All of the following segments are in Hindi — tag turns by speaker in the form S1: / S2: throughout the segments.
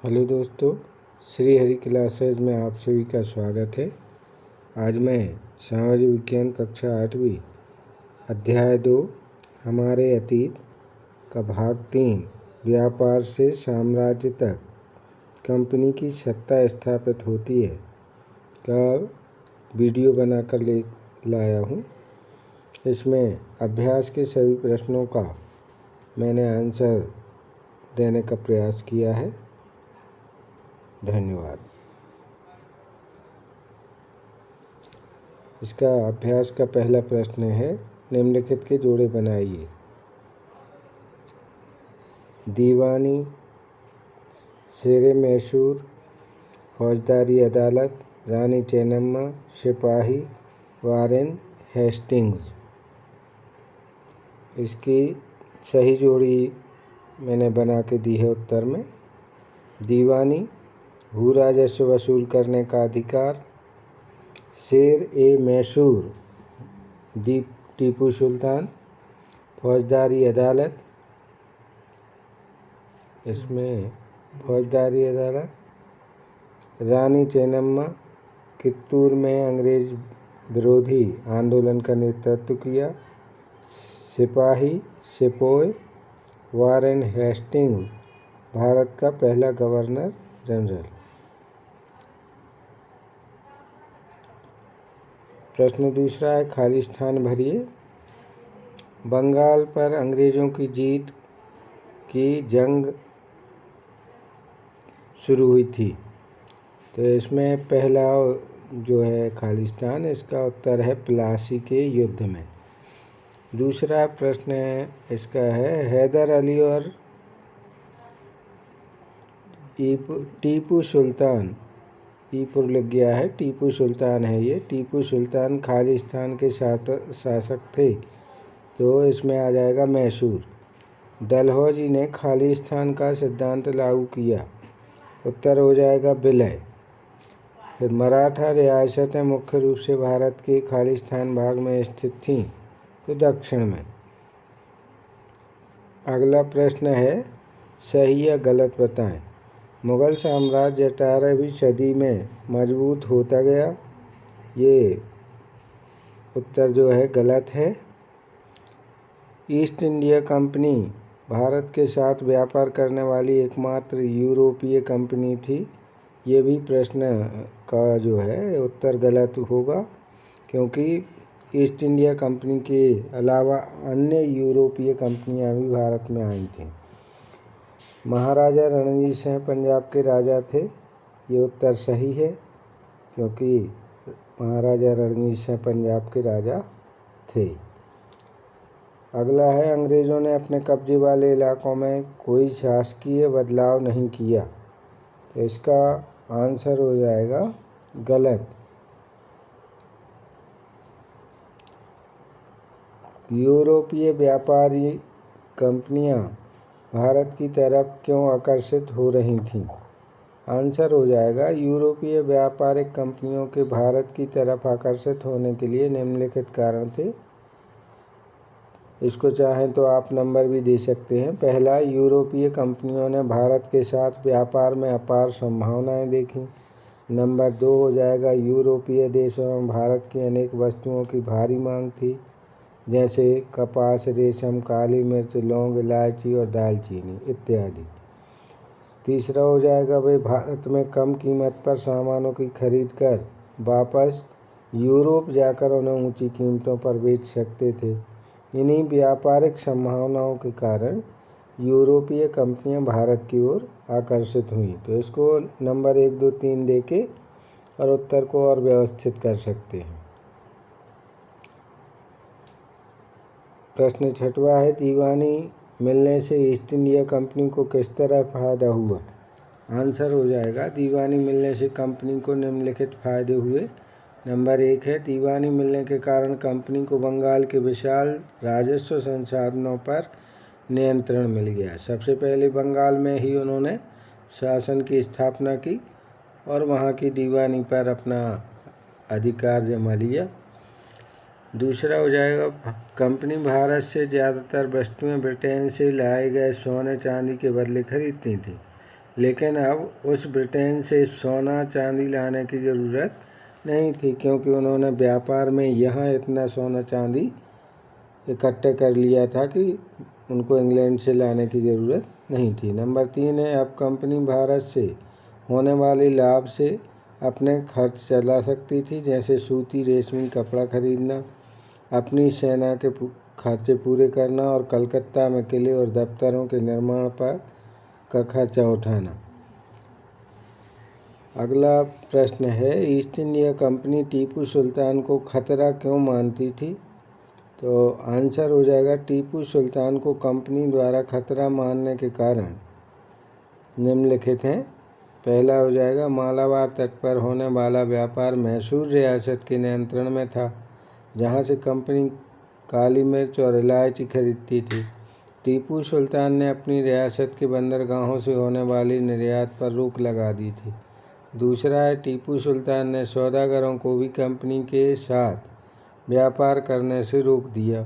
S1: हेलो दोस्तों, श्री हरि क्लासेज में आप सभी का स्वागत है। आज मैं सामाजिक विज्ञान कक्षा 8वीं अध्याय 2 हमारे अतीत का भाग 3 व्यापार से साम्राज्य तक कंपनी की सत्ता स्थापित होती है का वीडियो बनाकर लाया हूँ। इसमें अभ्यास के सभी प्रश्नों का मैंने आंसर देने का प्रयास किया है। धन्यवाद। इसका अभ्यास का पहला प्रश्न है, निम्नलिखित के जोड़े बनाइए। दीवानी, शेरे मैसूर, फौजदारी अदालत, रानी चेन्नम्मा, सिपाही, वारेन हेस्टिंग्स। इसकी सही जोड़ी मैंने बना के दी है उत्तर में। दीवानी, भू राजस्व वसूल करने का अधिकार। शेर ए मैसूर, टीपू सुल्तान। फौजदारी अदालत, इसमें फौजदारी अदालत। रानी चेन्नम्मा, कित्तूर में अंग्रेज विरोधी आंदोलन का नेतृत्व किया। सिपाही, सिपोय, वारेन हेस्टिंग्स, भारत का पहला गवर्नर जनरल। प्रश्न दूसरा है, खाली स्थान भरिए। बंगाल पर अंग्रेजों की जीत की जंग शुरू हुई थी, तो इसमें पहला जो है खाली स्थान, इसका उत्तर है प्लासी के युद्ध में। दूसरा प्रश्न है, इसका है हैदर अली और टीपू सुल्तान, ईपुर लग गया है, टीपू सुल्तान है ये। टीपू सुल्तान खालिस्तान के शासक थे, तो इसमें आ जाएगा मैसूर। डलहौजी ने खालिस्तान का सिद्धांत लागू किया, उत्तर हो जाएगा विलय। फिर मराठा रियासतें मुख्य रूप से भारत के खालिस्तान भाग में स्थित थीं, तो दक्षिण में। अगला प्रश्न है, सही या गलत बताएं। मुगल साम्राज्य 18वीं सदी में मजबूत होता गया, ये उत्तर जो है गलत है। ईस्ट इंडिया कंपनी भारत के साथ व्यापार करने वाली एकमात्र यूरोपीय कंपनी थी, ये भी प्रश्न का जो है उत्तर गलत होगा, क्योंकि ईस्ट इंडिया कंपनी के अलावा अन्य यूरोपीय कंपनियां भी भारत में आई थीं। महाराजा रणजीत सिंह पंजाब के राजा थे, ये उत्तर सही है, क्योंकि महाराजा रणजीत सिंह पंजाब के राजा थे। अगला है, अंग्रेज़ों ने अपने कब्जे वाले इलाकों में कोई शासकीय बदलाव नहीं किया, तो इसका आंसर हो जाएगा गलत। यूरोपीय व्यापारी कंपनियां भारत की तरफ क्यों आकर्षित हो रही थीं? आंसर हो जाएगा, यूरोपीय व्यापारिक कंपनियों के भारत की तरफ आकर्षित होने के लिए निम्नलिखित कारण थे। इसको चाहें तो आप नंबर भी दे सकते हैं। पहला, यूरोपीय कंपनियों ने भारत के साथ व्यापार में अपार संभावनाएं देखी। नंबर 2 हो जाएगा, यूरोपीय देशों में भारत की अनेक वस्तुओं की भारी मांग थी, जैसे कपास, रेशम, काली मिर्च, लौंग, इलायची और दालचीनी इत्यादि। तीसरा हो जाएगा, वे भारत में कम कीमत पर सामानों की खरीद कर वापस यूरोप जाकर उन्हें ऊंची कीमतों पर बेच सकते थे। इन्हीं व्यापारिक संभावनाओं के कारण यूरोपीय कंपनियां भारत की ओर आकर्षित हुई। तो इसको नंबर 1, 2, 3 देके और उत्तर को और व्यवस्थित कर सकते हैं। प्रश्न छठवां है, दीवानी मिलने से ईस्ट इंडिया कंपनी को किस तरह फायदा हुआ? आंसर हो जाएगा, दीवानी मिलने से कंपनी को निम्नलिखित फायदे हुए। नंबर 1 है, दीवानी मिलने के कारण कंपनी को बंगाल के विशाल राजस्व संसाधनों पर नियंत्रण मिल गया। सबसे पहले बंगाल में ही उन्होंने शासन की स्थापना की और वहाँ की दीवानी पर अपना अधिकार जमा लिया। दूसरा हो जाएगा, कंपनी भारत से ज़्यादातर वस्तुएं ब्रिटेन से लाए गए सोने चांदी के बदले खरीदती थी। लेकिन अब उस ब्रिटेन से सोना चांदी लाने की ज़रूरत नहीं थी, क्योंकि उन्होंने व्यापार में यहाँ इतना सोना चांदी इकट्ठे कर लिया था कि उनको इंग्लैंड से लाने की ज़रूरत नहीं थी। नंबर 3 है, अब कंपनी भारत से होने वाले लाभ से अपने खर्च चला सकती थी, जैसे सूती रेशमी कपड़ा खरीदना, अपनी सेना के खर्चे पूरे करना और कलकत्ता में किले और दफ्तरों के निर्माण पर का खर्चा उठाना। अगला प्रश्न है, east India company Tipu Sultan को खतरा क्यों मानती थी? तो आंसर हो जाएगा, टीपू सुल्तान को कंपनी द्वारा खतरा मानने के कारण निम्नलिखित हैं। पहला हो जाएगा, मालाबार तट पर होने वाला व्यापार मैसूर रियासत के नियंत्रण में था, जहां से कंपनी काली मिर्च और इलायची खरीदती थी। टीपू सुल्तान ने अपनी रियासत के बंदरगाहों से होने वाली निर्यात पर रोक लगा दी थी। दूसरा है, टीपू सुल्तान ने सौदागरों को भी कंपनी के साथ व्यापार करने से रोक दिया।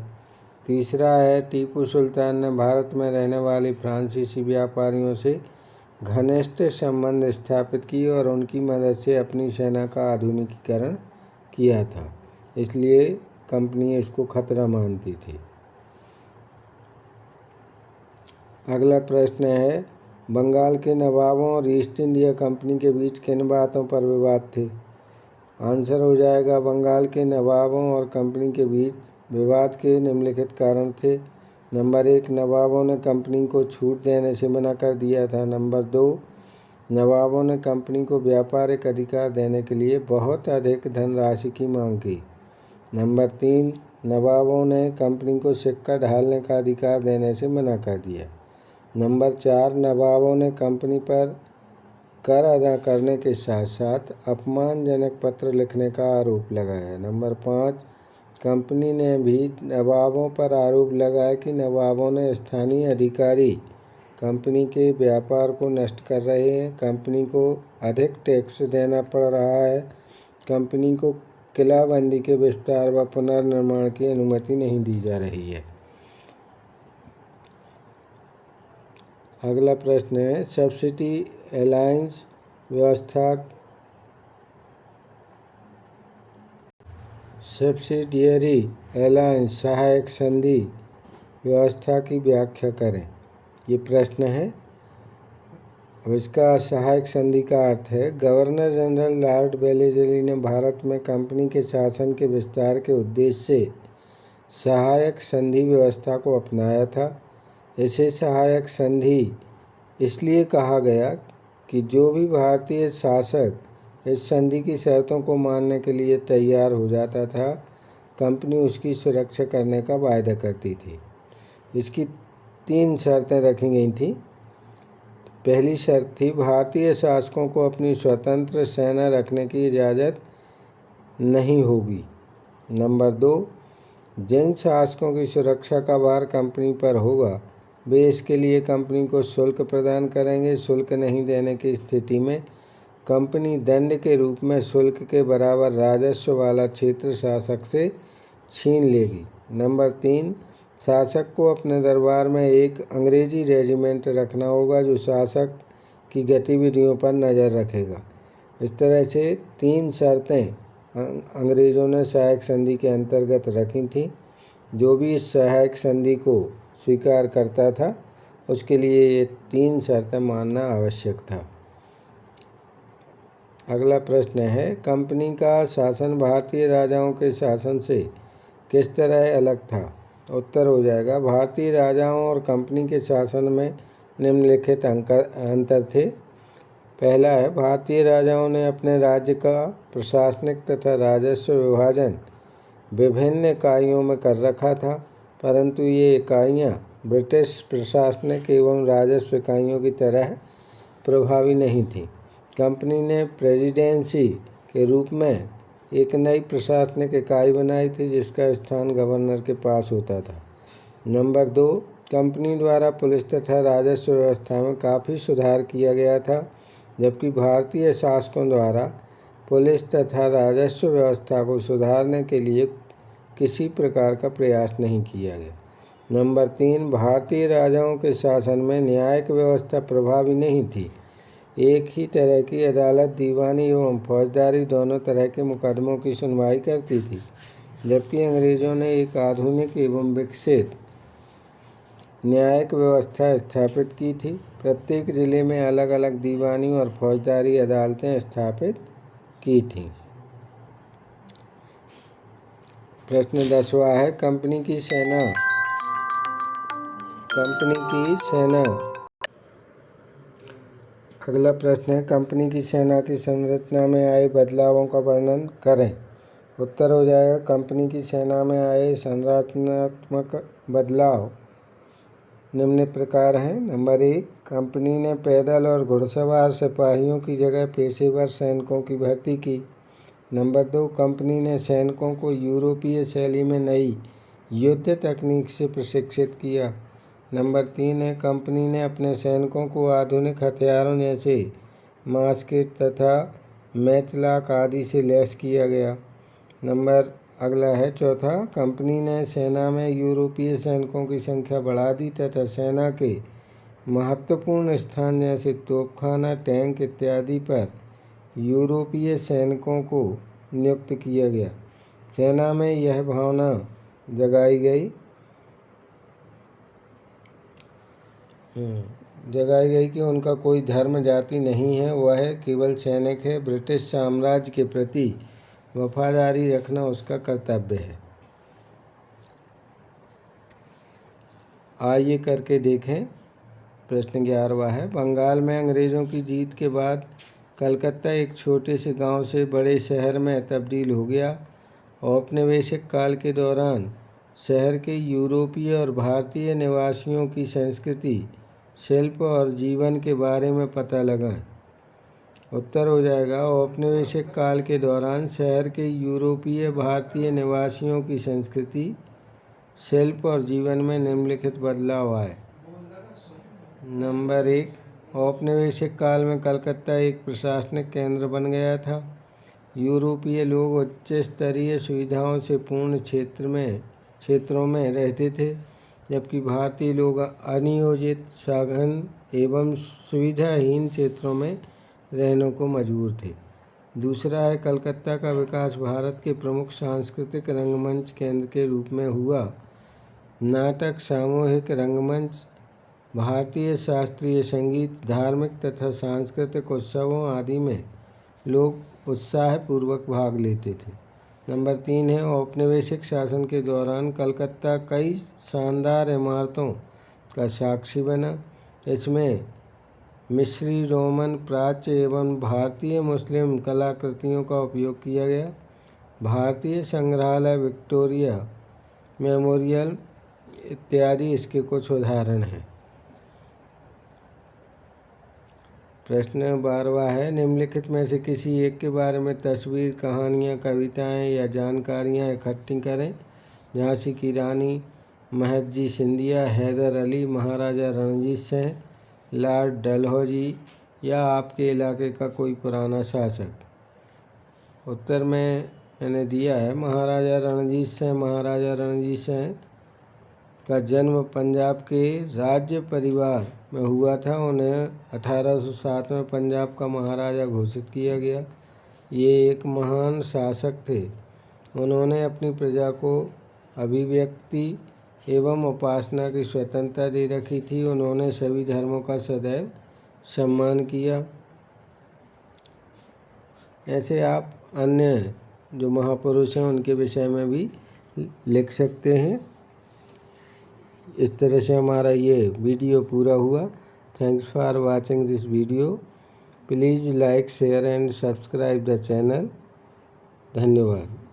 S1: तीसरा है, टीपू सुल्तान ने भारत में रहने वाले फ्रांसीसी व्यापारियों से घनिष्ठ संबंध स्थापित किए और उनकी मदद से अपनी सेना का आधुनिकीकरण किया था, इसलिए कंपनी इसको खतरा मानती थी। अगला प्रश्न है, बंगाल के नवाबों और ईस्ट इंडिया कंपनी के बीच किन बातों पर विवाद थे? आंसर हो जाएगा, बंगाल के नवाबों और कंपनी के बीच विवाद के निम्नलिखित कारण थे। नंबर 1, नवाबों ने कंपनी को छूट देने से मना कर दिया था। नंबर 2, नवाबों ने कंपनी को व्यापारिक अधिकार देने के लिए बहुत अधिक धनराशि की मांग की। नंबर 3, नवाबों ने कंपनी को सिक्का ढालने का अधिकार देने से मना कर दिया। नंबर 4, नवाबों ने कंपनी पर कर अदा करने के साथ साथ अपमानजनक पत्र लिखने का आरोप लगाया। नंबर 5, कंपनी ने भी नवाबों पर आरोप लगाया कि नवाबों ने स्थानीय अधिकारी कंपनी के व्यापार को नष्ट कर रहे हैं, कंपनी को अधिक टैक्स देना पड़ रहा है, कंपनी को किलाबंदी के विस्तार व पुनर्निर्माण की अनुमति नहीं दी जा रही है। अगला प्रश्न है, सब्सिडियरी अलायंस सहायक संधि व्यवस्था की व्याख्या करें। ये प्रश्न है। अब इसका सहायक संधि का अर्थ है, गवर्नर जनरल लॉर्ड वेलेस्ली ने भारत में कंपनी के शासन के विस्तार के उद्देश्य से सहायक संधि व्यवस्था को अपनाया था। इसे सहायक संधि इसलिए कहा गया कि जो भी भारतीय शासक इस संधि की शर्तों को मानने के लिए तैयार हो जाता था, कंपनी उसकी सुरक्षा करने का वायदा करती थी। इसकी 3 शर्तें रखी गई थीं। पहली शर्त थी, भारतीय शासकों को अपनी स्वतंत्र सेना रखने की इजाज़त नहीं होगी। नंबर 2, जिन शासकों की सुरक्षा का भार कंपनी पर होगा, वे इसके लिए कंपनी को शुल्क प्रदान करेंगे। शुल्क नहीं देने की स्थिति में कंपनी दंड के रूप में शुल्क के बराबर राजस्व वाला क्षेत्र शासक से छीन लेगी। नंबर 3, शासक को अपने दरबार में एक अंग्रेजी रेजिमेंट रखना होगा जो शासक की गतिविधियों पर नज़र रखेगा। इस तरह से 3 शर्तें अंग्रेज़ों ने सहायक संधि के अंतर्गत रखी थीं। जो भी इस सहायक संधि को स्वीकार करता था, उसके लिए ये 3 शर्तें मानना आवश्यक था। अगला प्रश्न है, कंपनी का शासन भारतीय राजाओं के शासन से किस तरह अलग था? उत्तर हो जाएगा, भारतीय राजाओं और कंपनी के शासन में निम्नलिखित अंतर थे। पहला है, भारतीय राजाओं ने अपने राज्य का प्रशासनिक तथा राजस्व विभाजन विभिन्न इकाइयों में कर रखा था, परंतु ये इकाइयाँ ब्रिटिश प्रशासनिक एवं राजस्व इकाइयों की तरह प्रभावी नहीं थीं। कंपनी ने प्रेसिडेंसी के रूप में एक नई प्रशासनिक इकाई बनाई थी, जिसका स्थान गवर्नर के पास होता था। नंबर 2, कंपनी द्वारा पुलिस तथा राजस्व व्यवस्था में काफ़ी सुधार किया गया था, जबकि भारतीय शासकों द्वारा पुलिस तथा राजस्व व्यवस्था को सुधारने के लिए किसी प्रकार का प्रयास नहीं किया गया। नंबर 3, भारतीय राजाओं के शासन में न्यायिक व्यवस्था प्रभावी नहीं थी, एक ही तरह की अदालत दीवानी एवं फौजदारी दोनों तरह के मुकदमों की सुनवाई करती थी, जबकि अंग्रेज़ों ने एक आधुनिक एवं विकसित न्यायिक व्यवस्था स्थापित की थी। प्रत्येक जिले में अलग अलग दीवानी और फौजदारी अदालतें स्थापित की थीं। प्रश्न 10वां है, कंपनी की सेना अगला प्रश्न है, कंपनी की सेना की संरचना में आए बदलावों का वर्णन करें। उत्तर हो जाएगा, कंपनी की सेना में आए संरचनात्मक बदलाव निम्न प्रकार हैं। नंबर 1, कंपनी ने पैदल और घुड़सवार सिपाहियों की जगह पेशेवर सैनिकों की भर्ती की। नंबर 2, कंपनी ने सैनिकों को यूरोपीय शैली में नई युद्ध तकनीक से प्रशिक्षित किया। नंबर 3 है, कंपनी ने अपने सैनिकों को आधुनिक हथियारों जैसे मास्केट तथा मैचलॉक आदि से लैस किया गया। अगला है चौथा, कंपनी ने सेना में यूरोपीय सैनिकों की संख्या बढ़ा दी तथा सेना के महत्वपूर्ण स्थान जैसे तोपखाना, टैंक इत्यादि पर यूरोपीय सैनिकों को नियुक्त किया गया। सेना में यह भावना जगाई गई कि उनका कोई धर्म जाति नहीं है, वह केवल सैनिक है। ब्रिटिश साम्राज्य के प्रति वफादारी रखना उसका कर्तव्य है। आइए करके देखें। प्रश्न 11वां है, बंगाल में अंग्रेज़ों की जीत के बाद कलकत्ता एक छोटे से गांव से बड़े शहर में तब्दील हो गया। औपनिवेशिक काल के दौरान शहर के यूरोपीय और भारतीय निवासियों की संस्कृति, शिल्प और जीवन के बारे में पता लगाएं। उत्तर हो जाएगा, औपनिवेशिक काल के दौरान शहर के यूरोपीय भारतीय निवासियों की संस्कृति, शिल्प और जीवन में निम्नलिखित बदलाव आए। नंबर 1, औपनिवेशिक काल में कलकत्ता एक प्रशासनिक केंद्र बन गया था। यूरोपीय लोग उच्च स्तरीय सुविधाओं से पूर्ण क्षेत्रों में रहते थे, जबकि भारतीय लोग अनियोजित, सघन एवं सुविधाहीन क्षेत्रों में रहने को मजबूर थे। दूसरा है, कलकत्ता का विकास भारत के प्रमुख सांस्कृतिक रंगमंच केंद्र के रूप में हुआ। नाटक, सामूहिक रंगमंच, भारतीय शास्त्रीय संगीत, धार्मिक तथा सांस्कृतिक उत्सवों आदि में लोग उत्साहपूर्वक भाग लेते थे। नंबर 3 है, औपनिवेशिक शासन के दौरान कलकत्ता कई शानदार इमारतों का साक्षी बना। इसमें मिस्री, रोमन, प्राच्य एवं भारतीय मुस्लिम कलाकृतियों का उपयोग किया गया। भारतीय संग्रहालय, विक्टोरिया मेमोरियल इत्यादि इसके कुछ उदाहरण हैं। प्रश्न 12वां है, निम्नलिखित में से किसी एक के बारे में तस्वीर, कहानियाँ, कविताएं या जानकारियाँ इकट्ठी करें। झांसी की रानी, महदजी सिंधिया, हैदर अली, महाराजा रणजीत सिंह, लॉर्ड डलहौजी या आपके इलाके का कोई पुराना शासक। उत्तर में मैंने दिया है महाराजा रणजीत सिंह। महाराजा रणजीत सिंह का जन्म पंजाब के राज्य परिवार में हुआ था। उन्हें 1807 में पंजाब का महाराजा घोषित किया गया। ये एक महान शासक थे। उन्होंने अपनी प्रजा को अभिव्यक्ति एवं उपासना की स्वतंत्रता दे रखी थी। उन्होंने सभी धर्मों का सदैव सम्मान किया। ऐसे आप अन्य जो महापुरुष हैं उनके विषय में भी लिख सकते हैं। इस तरह से हमारा ये वीडियो पूरा हुआ। Thanks for watching this video. Please like, share and subscribe the channel. धन्यवाद।